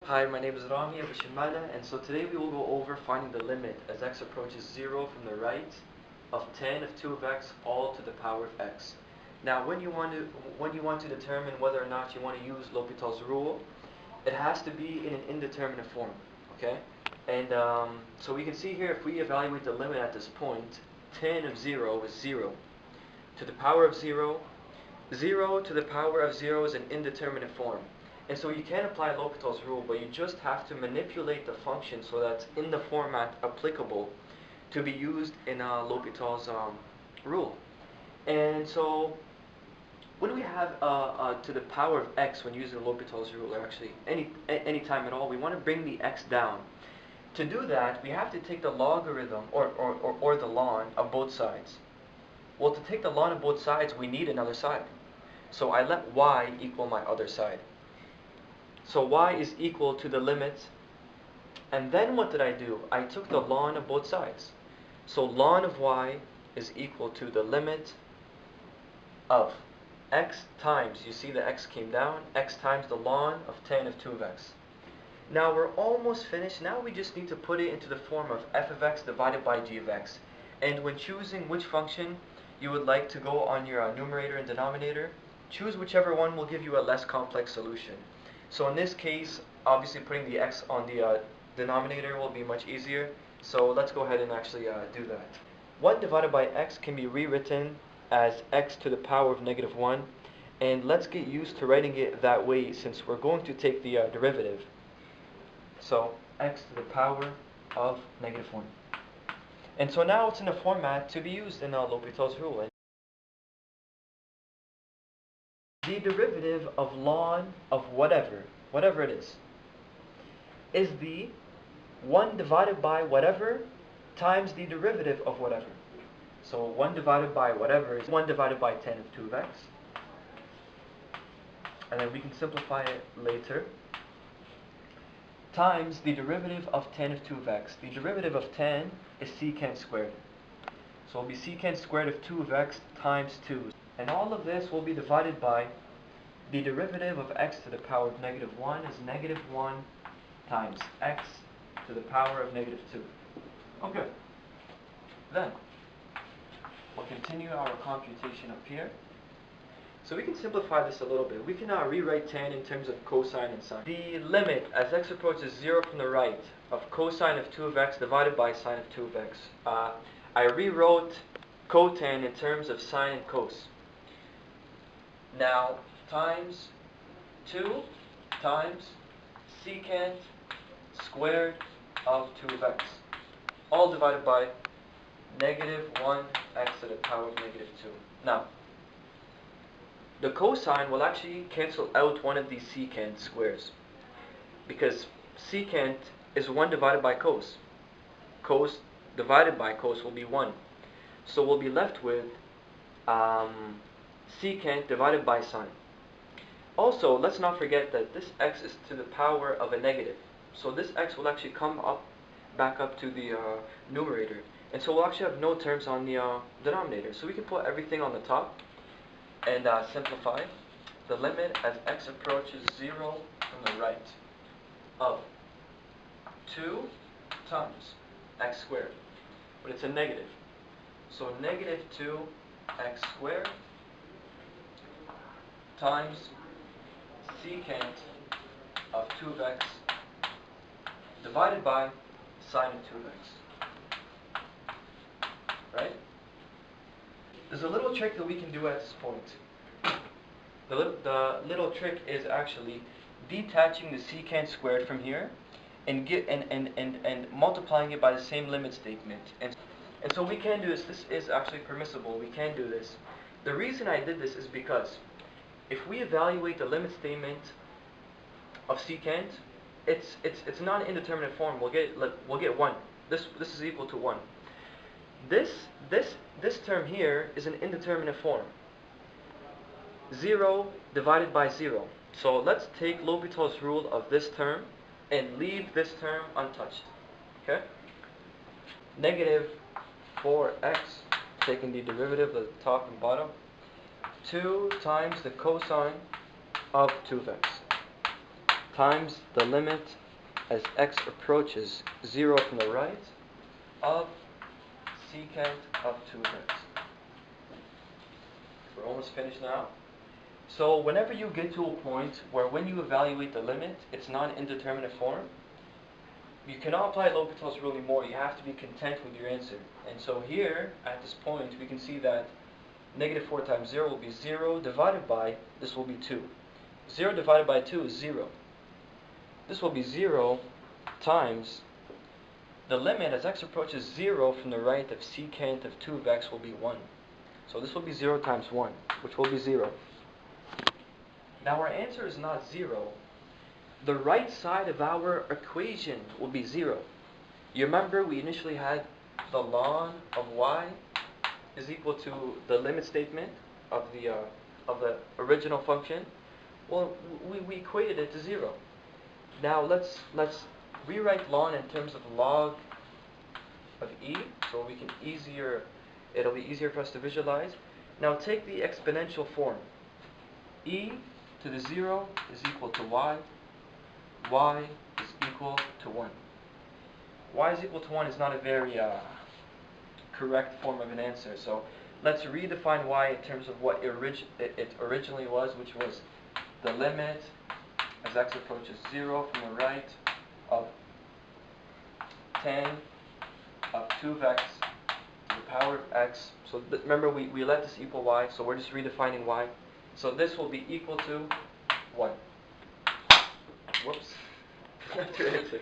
Hi, my name is Rami Abu Shimala, and so today we will go over finding the limit as x approaches 0 from the right of tan of 2 of x all to the power of x. Now when you want to determine whether or not you want to use L'Hopital's rule, it has to be in an indeterminate form, okay? And so we can see here, if we evaluate the limit at this point, tan of 0 is 0 to the power of 0. 0 to the power of 0 is an indeterminate form. And so you can apply L'Hopital's rule, but you just have to manipulate the function so that's in the format applicable to be used in L'Hopital's rule. And so when we have to the power of x when using L'Hopital's rule, or actually any time at all, we want to bring the x down. To do that, we have to take the logarithm or the ln of both sides. Well, to take the ln of both sides, we need another side. So I let y equal my other side. So y is equal to the limit. And then what did I do? I took the ln of both sides. So ln of y is equal to the limit of x times, you see the x came down, x times the ln of tan of 2 of x. Now we're almost finished. Now we just need to put it into the form of f of x divided by g of x. And when choosing which function you would like to go on your numerator and denominator, choose whichever one will give you a less complex solution. So in this case, obviously putting the x on the denominator will be much easier. So let's go ahead and actually do that. 1 divided by x can be rewritten as x to the power of negative 1. And let's get used to writing it that way since we're going to take the derivative. So x to the power of negative 1. And so now it's in a format to be used in L'Hopital's rule. The derivative of ln of whatever it is the 1 divided by whatever times the derivative of whatever. So 1 divided by whatever is 1 divided by tan of 2 of x. And then we can simplify it later. Times the derivative of tan of 2 of x. The derivative of tan is secant squared. So it will be secant squared of 2 of x times 2. And all of this will be divided by the derivative of x to the power of negative 1 is negative 1 times x to the power of negative 2. Okay. Then, we'll continue our computation up here. So we can simplify this a little bit. We can now rewrite tan in terms of cosine and sine. The limit as x approaches 0 from the right of cosine of 2 of x divided by sine of 2 of x. I rewrote cotan in terms of sine and cos. Now, times 2 times secant squared of 2 of x, all divided by negative 1 x to the power of negative 2. Now, the cosine will actually cancel out one of these secant squares, because secant is 1 divided by cos. Cos divided by cos will be 1. So we'll be left with secant divided by sine. Also, let's not forget that this x is to the power of a negative. So this x will actually come back up to the numerator. And so we'll actually have no terms on the denominator. So we can put everything on the top and simplify. The limit as x approaches 0 from the right of 2 times x squared. But it's a negative. So negative 2x squared times secant of 2 of x divided by sine of 2 of x. Right? There's a little trick that we can do at this point. The little trick is actually detaching the secant squared from here and multiplying it by the same limit statement. And so we can do this. This is actually permissible. We can do this. The reason I did this is because if we evaluate the limit statement of secant, it's not an indeterminate form. We'll get 1. This is equal to 1. This term here is an indeterminate form. 0 divided by 0. So let's take L'Hopital's rule of this term and leave this term untouched. Okay? Negative 4x, taking the derivative of the top and bottom, 2 times the cosine of 2 of x times the limit as x approaches 0 from the right of secant of 2x. We're almost finished now. So whenever you get to a point where when you evaluate the limit, it's not an indeterminate form, you cannot apply L'Hopital's rule anymore. You have to be content with your answer. And so here, at this point, we can see that negative 4 times 0 will be 0 divided by, this will be 2. 0 divided by 2 is 0. This will be 0 times the limit as x approaches 0 from the right of secant of 2 of x will be 1. So this will be 0 times 1, which will be 0. Now our answer is not 0. The right side of our equation will be 0. You remember we initially had the ln of y is equal to the limit statement of the original function. Well, we equated it to 0. Now let's rewrite ln in terms of log of e, so we can it'll be easier for us to visualize. Now take the exponential form. E to the 0 is equal to y. Y is equal to 1. Y is equal to 1 is not a very correct form of an answer. So let's redefine y in terms of what it originally was, which was the limit as x approaches 0 from the right of tan of 2 of x to the power of x. So remember we let this equal y, so we're just redefining y. So this will be equal to what? Whoops. That's your answer.